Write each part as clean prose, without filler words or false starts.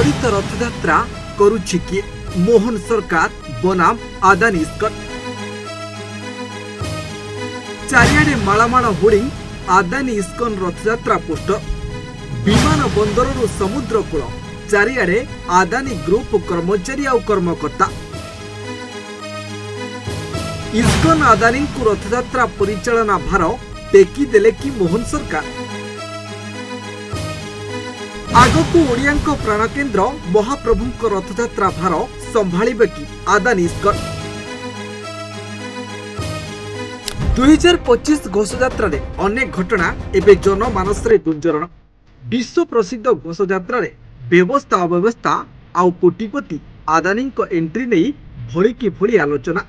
चलित रथयात्रा करुछि किए मोहन सरकार बनाम आदानी इस्कन। चारिआडे माळमाळ होर्डिंग आदानी इस्कन रथयात्रा पोस्टर विमान बंदररू समुद्र कूल चारिआडे आदानी ग्रुप कर्मचारी और कर्मकर्ता। इस्कन आदानी को रथयात्रा परिचालना भार टेकीदेले कि मोहन सरकार। आगकू ओडियांको प्राणकेन्द्र महाप्रभुंको रथयात्रा भार संभाळिबे कि आदानी इस्कन। 2025 घोषयात्रा रे अनेक घटना एबे जनमानस रे गुंजरण। विश्व प्रसिद्ध घोषयात्रा रे व्यवस्था अव्यवस्था आउ कोटिपति आदानी को एंट्री नहीं भली कि भली आलोचना।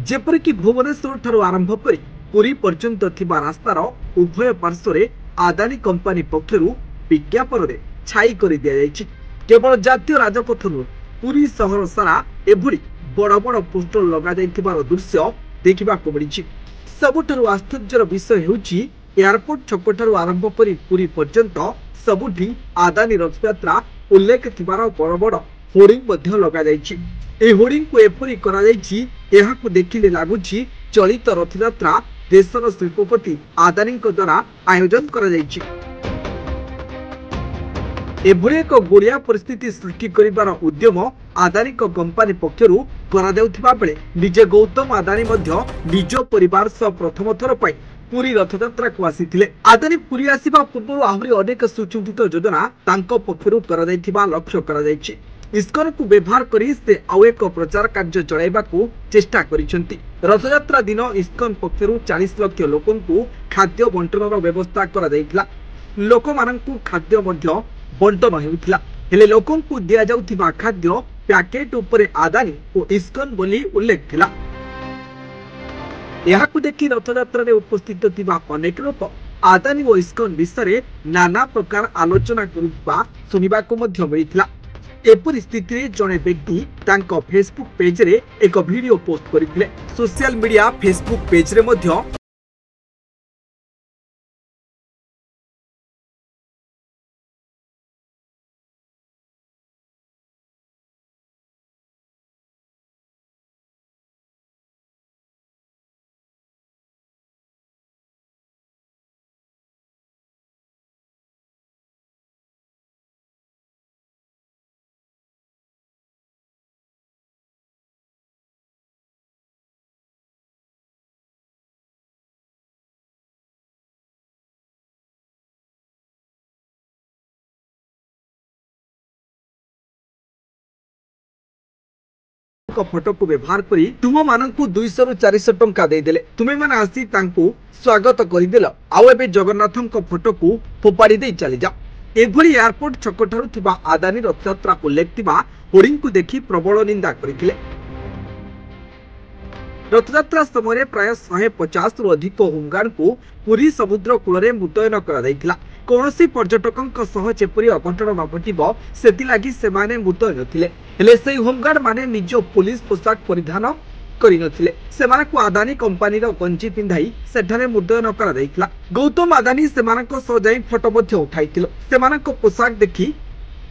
जेपरिक भुवनेश्वर ठारू आरंभ करी पुरी पर्यंत थिबा रास्तार उभय पार्श्व आदानी कंपनी पक्षरु विज्ञापन रे छाई कर दिया जायछि। केवल जातीय राजपथरु पुरी सहर सारा एभली बड़ बड़ पोस्टर लगा जाइथिबार दृश्य देखिबा को मिलिछि। सबुठारु आश्चर्यर विषय हेउछि एयरपोर्ट छकठारु आरंभ करी पुरी पर्यंत सबुठी आदानी रथयात्रा उल्लेख थिबार बड़ बड़ होर्डिंग मध्य लगा जाइछि। ए होर्डिंग को एपरि करा जाइछि एहाकु देखिले लागुछि चलित रथयात्रा देशर शिल्पपति आदानी द्वारा आयोजन करा जाइछि। एभली एक गोड़िया परिस्थिति सृष्टि करिबार उद्यम आदानी कंपनी पक्षरु करा जाउथिबा बेले निजे गौतम आदानी मध्य निज परिवार सह प्रथम थर पई पुरी रथयात्रा को आसीथिले। आदानी पुरी आसीबा पूर्व आहुरी अनेक सुचिंतित योजना तांको पक्षरु करा जाइथिबा लक्ष्य करा जाइछि। इस्कन को व्यवहार करी से आउ एक प्रचार कार्य चलाइबा को चेष्टा करिसेंती। रथयात्रा दिन इस्कन पक्षरु 40 लाख लोकंकु खाद्य बंटनर व्यवस्था करा जाइथिला। लोक माननकु खाद्य मध्य बंटन हेउथिला। हेले लोकंकु दिया जाउथिबा खाद्य पैकेट उपरे आदानी और इस्कन बोली उल्लेख थिला। यहाकु देखि रथयात्रा रे उपस्थित थिबा अनेक लोक आदानी और इस्कन विषय नाना प्रकार आलोचना करुवा सुनिबा को मध्य मिलिथिला। एपरि स्थिति रे जने व्यक्ति तांको फेसबुक पेज रे एक वीडियो पोस्ट करिथिले। सोशल मीडिया फेसबुक पेज रे मध्य फोटो को व्यवहार करी तुम मानकु 200 रु 400 टंका दे देले तुमे माने आसी तांकु स्वागत करि देल आउ एबे जगन्नाथन को फोटो को फोपाड़ी दे चली जा। एभली एयरपोर्ट छकठारु थिबा आदानी रथयात्रा को लेखथिबा होर्डिंग को देखि प्रबल निंदा करिथिले। रथयात्रा समय प्राय 150 रु अधिक होमगार्ड को पुरी समुद्र कूल मुतयन करा जाइथिला। कौनसी पर्यटकों सह जेपरी अघटन न घटिबो सेति लागि सेमाने मुतयन थिले। हेले सेही होमगार्ड माने निज पुलिस पोशाक परिधान करि नथिले। सेमानकु आदानी कंपनी रो गंजी पिंधाई सेठारे मुतयन करा जाइथिला। गौतम आदानी सेमानक सह जाई फोटो मध्ये उठाइथिलो। सेमानक पोशाक देखि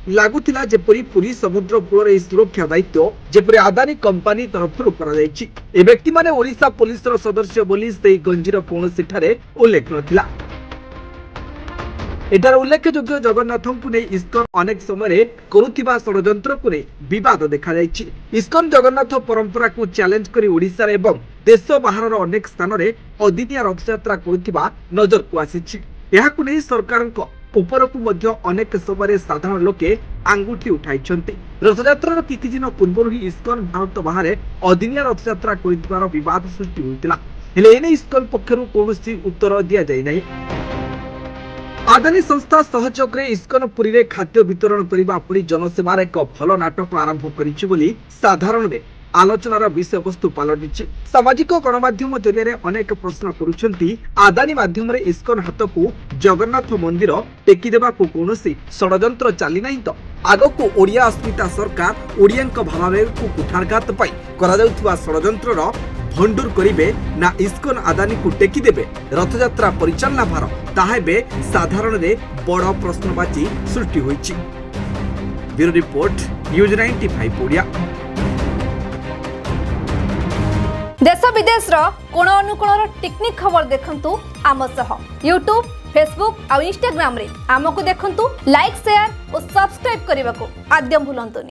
लागुथिला जेपरी पुरी समुद्र कूल रे सुरक्षा दायित्व जेपरी आदानी कंपनी तरफरु करा जाइछि। ए व्यक्ति माने ओडिशा पुलिस रो सदस्य बोली सेही गंजीर कौनसी ठारे उल्लेख नथिला। एटार उल्लेखयोग्य जगन्नाथन को नहीं इस्कन अनेक समय करुथिबा षड्यंत्र को विवाद देखा जाइछि। इस्कन जगन्नाथ परंपरा को चैलेंज करी ओडिशा एवं देश बाहर अनेक स्थान रे अदिनिया रथयात्रा करुथिबा नजर को आसीछि। एहाकु नहीं सरकार उपरकु मध्य अनेक समय साधारण लोके आंगुठी उठाइछन्ति। रथयात्रा किछि दिन पूर्व ही इस्कन भारत बाहर अदिनिया रथयात्रा करुथिबार विवाद सृष्टि होइतिला। हेले एने इस्कन पक्षरु कोनोसी उत्तर दिया जाय नै। आदानी संस्था सहयोग रे इस्कन पुरी रे खाद्य वितरण करबा परि जनसेवार एक भल नाटक आरंभ करिछि बोली साधारण रे आलोचनार विषय वस्तु पलटिछि। सामाजिक गणमाध्यम जरिए अनेक प्रश्न करुछन्ति आदानी माध्यम रे इस्कन हाथ को जगन्नाथ मंदिर टेकी देबा को कोनोसी षड्यंत्र चली नाही तो आगको ओडिया अस्मिता सरकार ओडियांक भावनावे को कुठारघात पाई करा जाउथबा षड्यंत्रर भंडूर करिवे ना इस्कन आदानी को टेकी देबे रथयात्रा परिचालना भार ताहेबे साधारण रे बड़ प्रश्नबाची सृष्टि होइछि। Bureau report news 95 Odia. देश विदेश कोण अनुकोण टेक्निक खबर देखंतु आम सह यूट्यूब फेसबुक और इंस्टाग्राम रे आमको देखंतु लाइक शेयर और सब्सक्राइब करने को आद्यम भूलंतुनि।